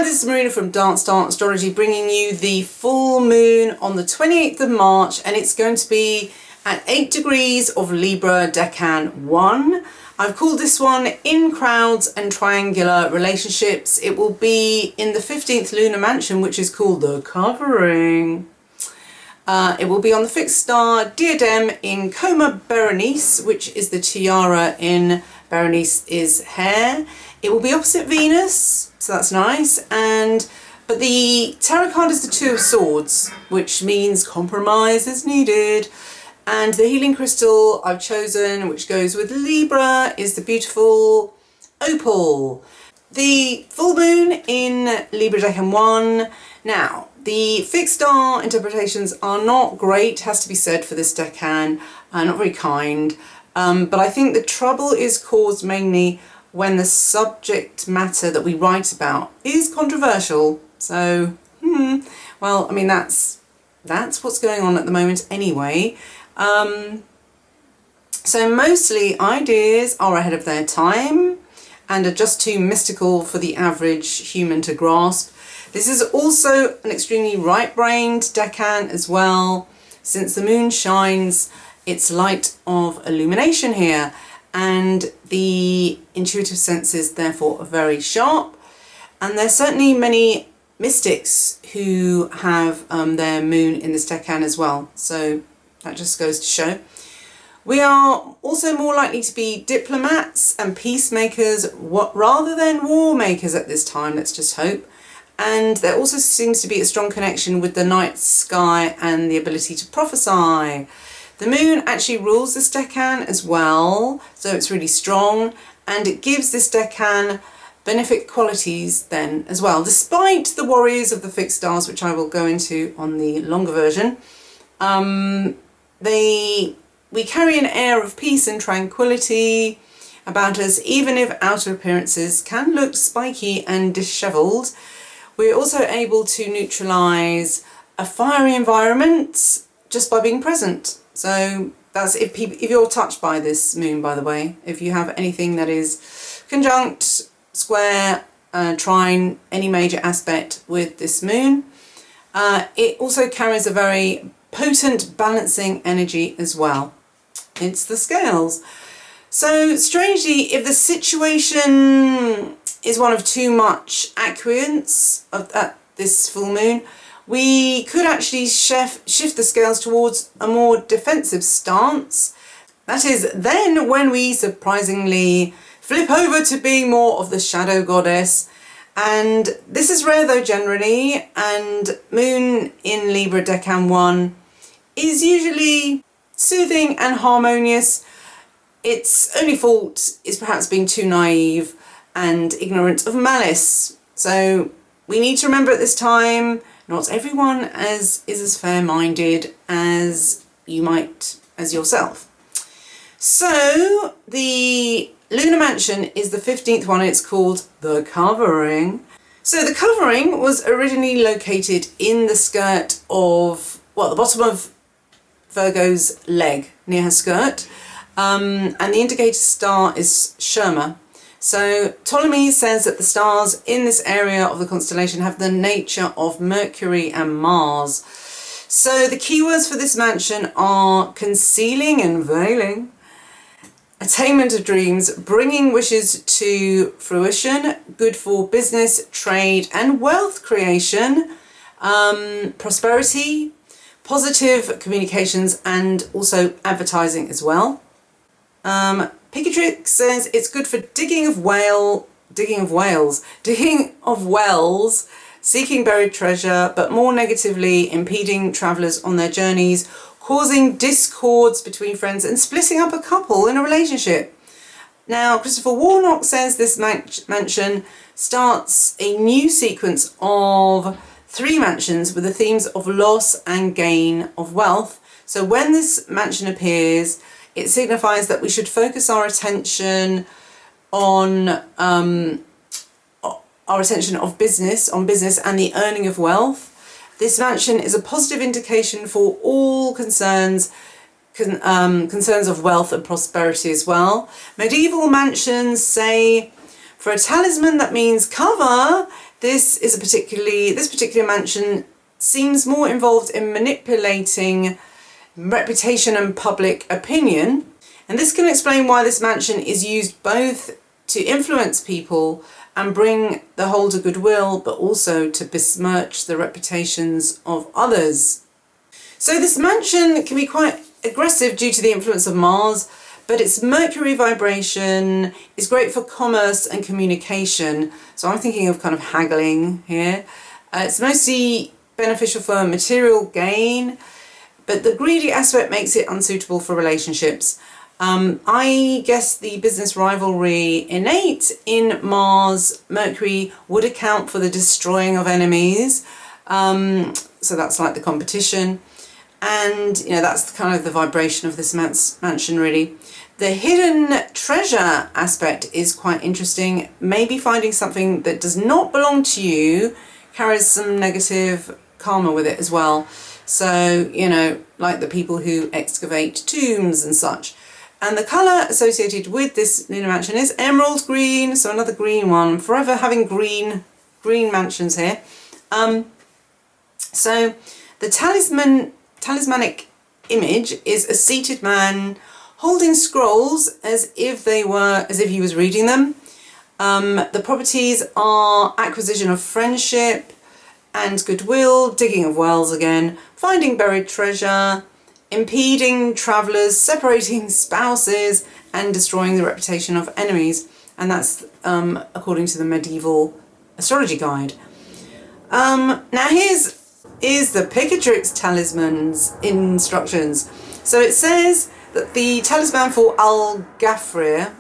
this is Marina from Dance Dance Astrology, bringing you the full moon on the 28th of March, and it's going to be at 8 degrees of Libra Decan 1. I've called this one In Crowds and Triangular Relationships. It will be in the 15th lunar mansion, which is called the Covering. It will be on the fixed star Diadem in Coma Berenice, which is the tiara in Berenice's hair. It will be opposite Venus, so that's nice. But the tarot card is the Two of Swords, which means compromise is needed. And the healing crystal I've chosen, which goes with Libra, is the beautiful opal. The full moon in Libra Decan 1. Now, the fixed star interpretations are not great, has to be said, for this decan, not very kind. But I think the trouble is caused mainly when the subject matter that we write about is controversial. So, well, I mean, that's what's going on at the moment anyway. So mostly ideas are ahead of their time and are just too mystical for the average human to grasp. This is also an extremely right-brained decan as well, since the moon shines its light of illumination here, and the intuitive senses therefore are very sharp. And there's certainly many mystics who have their moon in this decan as well, so that just goes to show. We are also more likely to be diplomats and peacemakers rather than war makers at this time, let's just hope. And there also seems to be a strong connection with the night sky and the ability to prophesy. The moon actually rules this decan as well, so it's really strong, and it gives this decan benefic qualities then as well, despite the worries of the fixed stars, which I will go into on the longer version. We carry an air of peace and tranquility about us, even if outer appearances can look spiky and dishevelled. We're also able to neutralise a fiery environment just by being present. So that's if you're touched by this moon, by the way. If you have anything that is conjunct, square, trine, any major aspect with this moon, it also carries a very potent balancing energy as well. It's the scales. So strangely, if the situation is one of too much acquiescence at this full moon, we could actually shift the scales towards a more defensive stance. That is then when we surprisingly flip over to being more of the shadow goddess. And this is rare though generally, and moon in Libra Decan 1 is usually soothing and harmonious. Its only fault is perhaps being too naive and ignorant of malice. So we need to remember at this time, not everyone is as fair-minded as you might as yourself. So the lunar mansion is the 15th one. It's called the Covering. So the Covering was originally located in the skirt of, well, the bottom of Virgo's leg, near her skirt, and the indicator star is Sherma. So Ptolemy says that the stars in this area of the constellation have the nature of Mercury and Mars. So the keywords for this mansion are concealing and veiling, attainment of dreams, bringing wishes to fruition, good for business, trade and wealth creation, prosperity, positive communications, and also advertising as well. Picatrix says it's good for digging of wells, seeking buried treasure, but more negatively impeding travellers on their journeys, causing discords between friends and splitting up a couple in a relationship. Now, Christopher Warnock says this mansion starts a new sequence of 3 mansions with the themes of loss and gain of wealth. So when this mansion appears, it signifies that we should focus our attention on business and the earning of wealth. This mansion is a positive indication for all concerns of wealth and prosperity as well. Medieval mansions say, for a talisman that means cover, This particular mansion seems more involved in manipulating reputation and public opinion, and this can explain why this mansion is used both to influence people and bring the holder goodwill, but also to besmirch the reputations of others. So this mansion can be quite aggressive due to the influence of Mars, but its Mercury vibration is great for commerce and communication. So I'm thinking of kind of haggling here. It's mostly beneficial for material gain, but the greedy aspect makes it unsuitable for relationships. I guess the business rivalry innate in Mars Mercury would account for the destroying of enemies. So that's like the competition. And, you know, that's kind of the vibration of this mansion, really. The hidden treasure aspect is quite interesting. Maybe finding something that does not belong to you carries some negative karma with it as well. So, you know, like the people who excavate tombs and such. And the colour associated with this lunar mansion is emerald green, so another green one. I'm forever having green mansions here. So the talismanic image is a seated man holding scrolls as if he was reading them. The properties are acquisition of friendship and goodwill, digging of wells again, finding buried treasure, impeding travellers, separating spouses, and destroying the reputation of enemies. And that's according to the medieval astrology guide. Now here's the Picatrix talisman's instructions. So it says that the talisman for Al-Ghafir,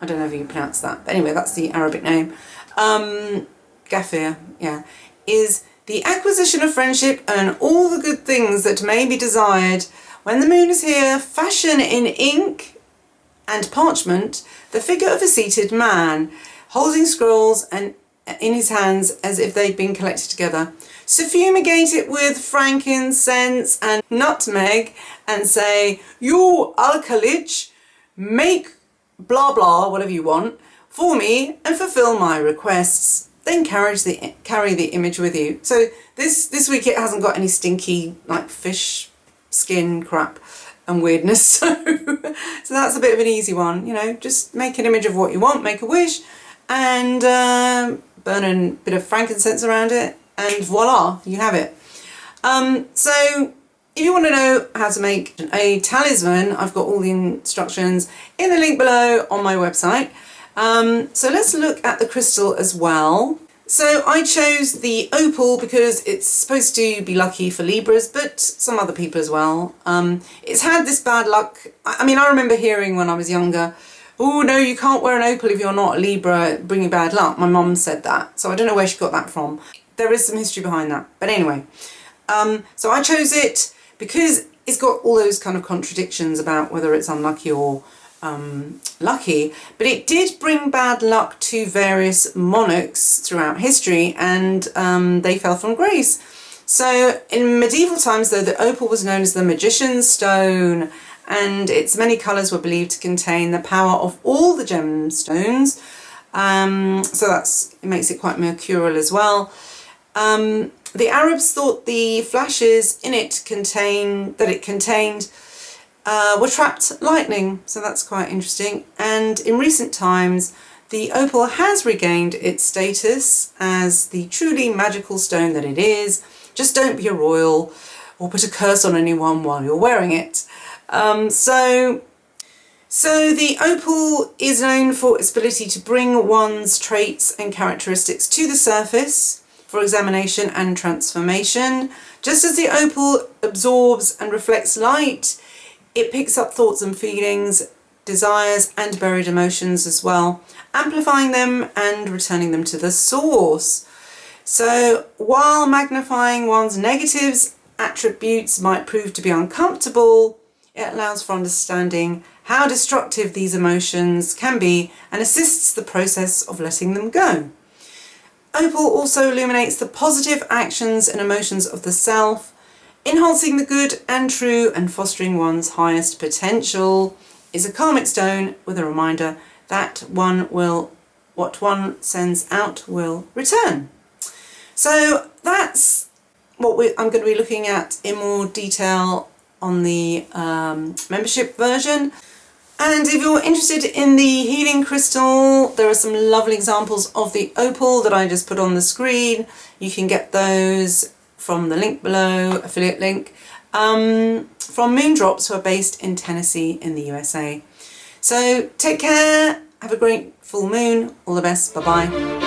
I don't know if you pronounce that, but anyway, that's the Arabic name. Ghafir, yeah, is the acquisition of friendship and all the good things that may be desired. When the moon is here, fashion in ink and parchment the figure of a seated man holding scrolls and in his hands as if they'd been collected together. So fumigate it with frankincense and nutmeg and say, "You Al-Khalij, make blah blah, whatever you want, for me and fulfill my requests." Then carry the image with you. So this week it hasn't got any stinky like fish skin crap and weirdness. So that's a bit of an easy one. You know, just make an image of what you want, make a wish, and burn a bit of frankincense around it, and voila, you have it. So if you want to know how to make a talisman, I've got all the instructions in the link below on my website. So let's look at the crystal as well. So I chose the opal because it's supposed to be lucky for Libras, but some other people as well. It's had this bad luck. I mean, I remember hearing when I was younger, "Oh no, you can't wear an opal if you're not a Libra, bringing bad luck." My mum said that, so I don't know where she got that from. There is some history behind that, but anyway. So I chose it because it's got all those kind of contradictions about whether it's unlucky or lucky, but it did bring bad luck to various monarchs throughout history, and they fell from grace. So in medieval times, though, the opal was known as the magician's stone, and its many colours were believed to contain the power of all the gemstones. So it makes it quite mercurial as well. The Arabs thought the flashes in it contained were trapped lightning, so that's quite interesting. And in recent times, the opal has regained its status as the truly magical stone that it is. Just don't be a royal or put a curse on anyone while you're wearing it. So the opal is known for its ability to bring one's traits and characteristics to the surface for examination and transformation. Just as the opal absorbs and reflects light, it picks up thoughts and feelings, desires and buried emotions as well, amplifying them and returning them to the source. So while magnifying one's negatives, attributes might prove to be uncomfortable, it allows for understanding how destructive these emotions can be and assists the process of letting them go. Opal also illuminates the positive actions and emotions of the self, enhancing the good and true and fostering one's highest potential. Is a karmic stone with a reminder that what one sends out will return. So that's what I'm going to be looking at in more detail on the membership version. And if you're interested in the healing crystal, there are some lovely examples of the opal that I just put on the screen. You can get those from the link below, affiliate link, from Moondrops, who are based in Tennessee in the USA. So take care, have a great full moon, all the best, bye bye.